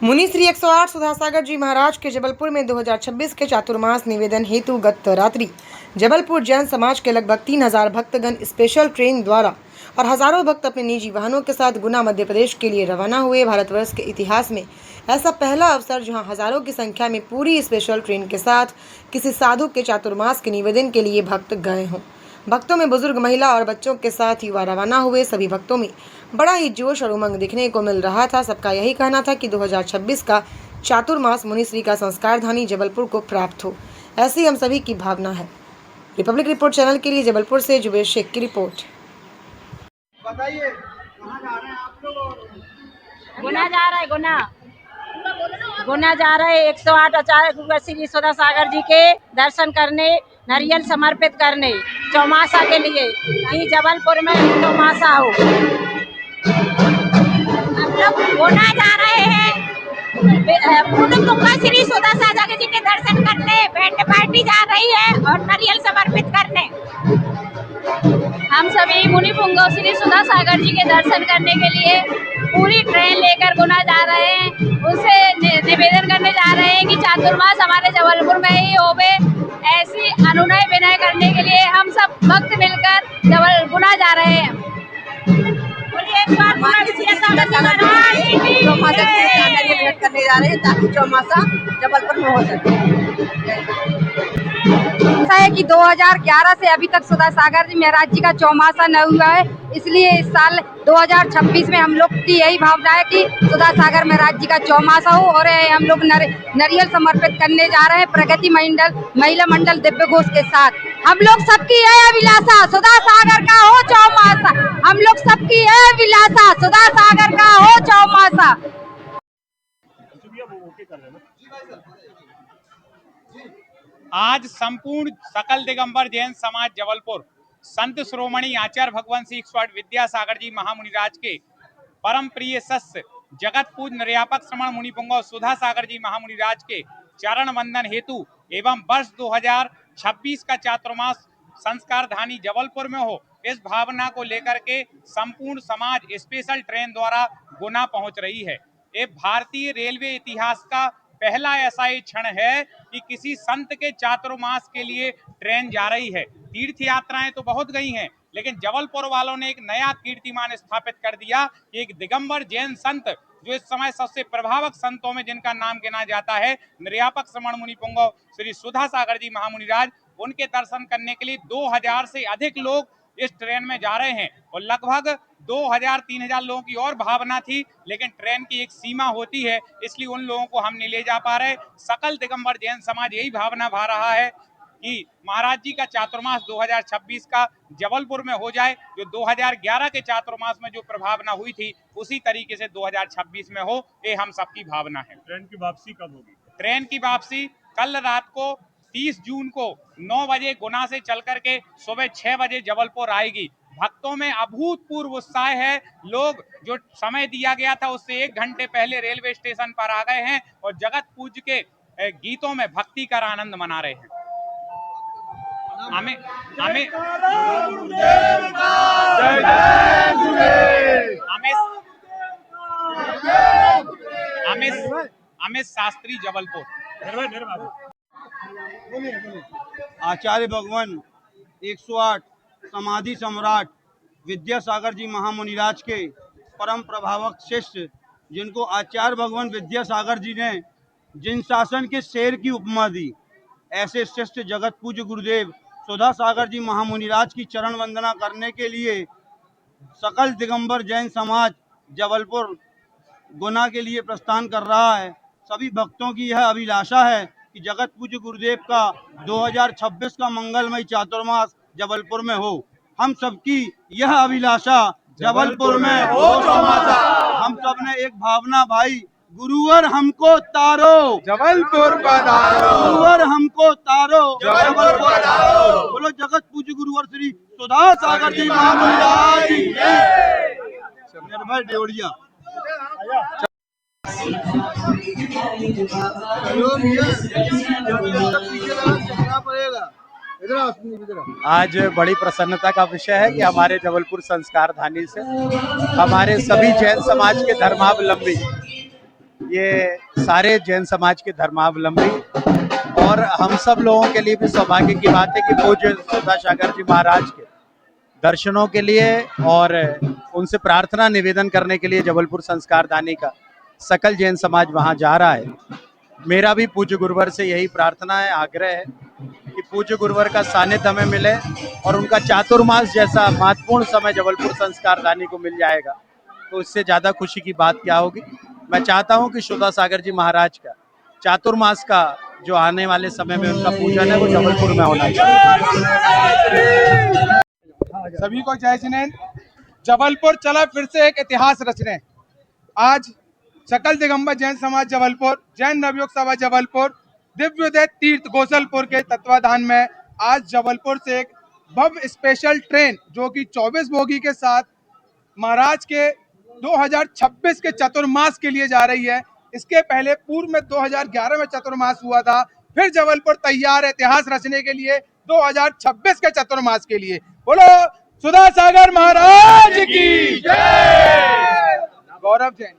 मुनि श्री 108 सुधासागर जी महाराज के जबलपुर में 2026 के चातुर्मास निवेदन हेतु गत रात्रि जबलपुर जैन समाज के लगभग 3000 भक्तगण स्पेशल ट्रेन द्वारा और हजारों भक्त अपने निजी वाहनों के साथ गुना मध्य प्रदेश के लिए रवाना हुए। भारतवर्ष के इतिहास में ऐसा पहला अवसर जहां हजारों की संख्या में पूरी स्पेशल ट्रेन के साथ किसी साधु के चातुर्मास के निवेदन के लिए भक्त गए हों। भक्तों में बुजुर्ग, महिला और बच्चों के साथ युवा रवाना हुए। सभी भक्तों में बड़ा ही जोश और उमंग दिखने को मिल रहा था। सबका यही कहना था कि 2026 का चातुर्मास मुनिश्री का संस्कार धानी जबलपुर को प्राप्त हो, ऐसी हम सभी की भावना है। रिपब्लिक रिपोर्ट चैनल के लिए जबलपुर से जुबेर शेख की रिपोर्ट। बताइए कहाँ जा रहे हैं आप लोग? गुना जा रहे हैं, गुना जा रहे 108 आचार्य श्री सुधासागर जी के दर्शन करने, नारियल समर्पित करने चौमासा के लिए कि जबलपुर में चौमासा हो। हम लोग गुना जा रहे हैं श्री सुधासागर जी के दर्शन करने, बैंड पार्टी जा रही है और नारियल समर्पित करने। हम सभी मुनि पुंगव श्री सुधासागर जी के दर्शन करने के लिए पूरी ट्रेन लेकर गुना जा रहे हैं। उनसे निवेदन करने जा रहे हैं कि चातुर्मास हमारे जबलपुर में ही होवे, ऐसी अनुनय विनय करने के लिए हम सब भक्त मिलकर गुना जा रहे हैं। भेंट करने जा रहे हैं ताकि चौमासा जबलपुर में हो सके। ऐसा है कि 2011 से अभी तक सुधासागर जी महाराज जी का चौमासा न हुआ है, इसलिए इस साल 2026 में हम लोग की यही भावना है कि सुधासागर महाराज जी का चौमासा हो और हम लोग नारियल समर्पित करने जा रहे हैं प्रगति महिला मंडल दिव्य घोष के साथ। हम लोग सबकी है अभिलाषा सुधासागर का हो चौमासा, हम लोग सबकी है अभिलाषा सुधासागर का हो चौमासा। आज संपूर्ण सकल दिगंबर जैन समाज जबलपुर संत श्रोमणी आचार्य भगवान श्री 108 विद्यासागर जी महामुनिराज के परम प्रिय सस्य जगत पूज निर्यापक श्रमण मुनि पुंगव सुधासागर जी महामुनिराज के चरण वंदन हेतु एवं वर्ष 2026 का चातुर्मास संस्कार धानी जबलपुर में हो, इस भावना को लेकर के संपूर्ण समाज स्पेशल ट्रेन द्वारा गुना पहुंच रही है। ये भारतीय रेलवे इतिहास का पहला ऐसा ही क्षण है कि किसी संत के चातुर्मास के लिए ट्रेन जा रही है। तीर्थ यात्राएं तो बहुत गई हैं, लेकिन जबलपुर वालों ने एक नया कीर्तिमान स्थापित कर दिया कि एक दिगंबर जैन संत जो इस समय सबसे प्रभावक संतों में जिनका नाम गिना जाता है निर्यापक श्रमण मुनि पुंगव श्री सुधासागर जी महामुनिराज, उनके दर्शन करने के लिए 2000 से अधिक लोग इस ट्रेन में जा रहे हैं और लगभग 2000-3000 लोगों की और भावना थी, लेकिन ट्रेन की एक सीमा होती है, इसलिए उन लोगों को हम नहीं ले जा पा रहे। सकल दिगंबर जैन समाज यही भावना भा रहा है कि महाराज जी का चातुर्मास 2026 का जबलपुर में हो जाए, जो 2011 के चातुर्मास में जो प्रभावना हुई थी उसी तरीके से 2026 में हो, ये हम सबकी भावना है। ट्रेन की वापसी कब होगी? ट्रेन की वापसी कल रात को 30 जून को 9 बजे गुना से चल करके सुबह 6 बजे जबलपुर आएगी। भक्तों में अभूतपूर्व उत्साह है। लोग जो समय दिया गया था उससे 1 घंटे पहले रेलवे स्टेशन पर आ गए हैं और जगत पूज्य के गीतों में भक्ति कर आनंद मना रहे हैं। अमित शास्त्री जबलपुर। आचार्य भगवान 108 समाधि सम्राट विद्यासागर जी महामुनिराज के परम प्रभावक शिष्य, जिनको आचार्य भगवान विद्यासागर जी ने जिन शासन के शेर की उपमा दी, ऐसे शिष्य जगत पूज्य गुरुदेव सुधासागर जी महामुनिराज की चरण वंदना करने के लिए सकल दिगंबर जैन समाज जबलपुर गुना के लिए प्रस्थान कर रहा है। सभी भक्तों की यह अभिलाषा है कि जगत पूज्य गुरुदेव का 2026 का मंगलमय चातुर्मास जबलपुर में हो। हम सबकी यह अभिलाषा जबलपुर में हो चौमासा। हम सब ने एक भावना भाई, गुरुवर हमको तारो जबलपुर पधारो, गुरुवर हमको तारो जबलपुर पधारो। बोलो जगत पूज्य गुरुवर श्री सुधासागर जी महामुनिराज की जय। निर्भय देवड़िया। आज बड़ी प्रसन्नता का विषय है कि हमारे जबलपुर संस्कार धानी से हमारे सभी जैन समाज के धर्मावलंबी ये सारे जैन समाज के धर्मावलंबी और हम सब लोगों के लिए भी सौभाग्य की बात है कि पूज्य सुधा सागर जी महाराज के दर्शनों के लिए और उनसे प्रार्थना निवेदन करने के लिए जबलपुर संस्कारदानी का सकल जैन समाज वहां जा रहा है। मेरा भी पूज्य गुरुवर से यही प्रार्थना है, आग्रह है कि पूज्य गुरुवर का सानिध्य हमें मिले और उनका चातुर्मास जैसा महत्वपूर्ण समय जबलपुर संस्कारदानी को मिल जाएगा तो इससे ज्यादा खुशी की बात क्या होगी। मैं चाहता हूं कि सुधा सागर जी महाराज का चातुर्मास का जो आने वाले समय में उनका पूजन है वो जबलपुर में होना चाहिए। सभी को जय जिनेंद्र। जबलपुर चला फिर से एक इतिहास रचने। आज सकल दिगंबर जैन समाज जबलपुर, जैन नवयुग सभा जबलपुर, दिव्योदय तीर्थ गोसलपुर के तत्वाधान में आज जबलपुर से एक भव्य स्पेशल ट्रेन जो कि 24 बोगी के साथ महाराज के 2026 के चतुर्मास के लिए जा रही है। इसके पहले पूर्व में 2011 में चतुर्मास हुआ था, फिर जबलपुर तैयार है इतिहास रचने के लिए 2026 के चतुर्मास के लिए। बोलो सुधा सागर महाराज की जय। गौरव जैन।